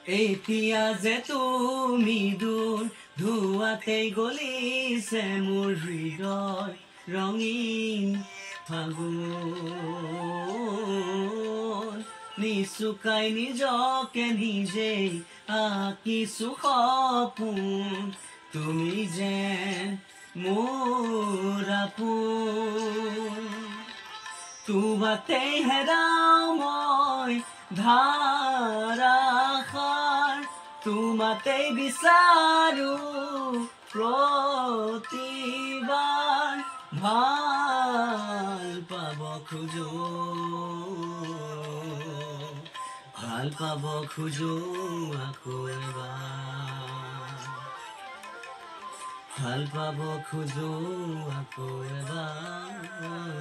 এতিয়া যে তুমি দূৰ ধুৱাতেই গলিছে মোৰ হৃদয় ৰঙীন ফাগুন নিচুকাই নিজকে নিজেই আঁকিছো সপোন তুমি যেন মোৰ আপোন তোমাতেই হেৰাও মই ধাৰাসাৰ তোমাতেই বিচাৰো প্ৰতিবাৰ ভাল পাব খোজো আকৌ এবাৰ ভাল পাব খোজো আকৌ এবাৰ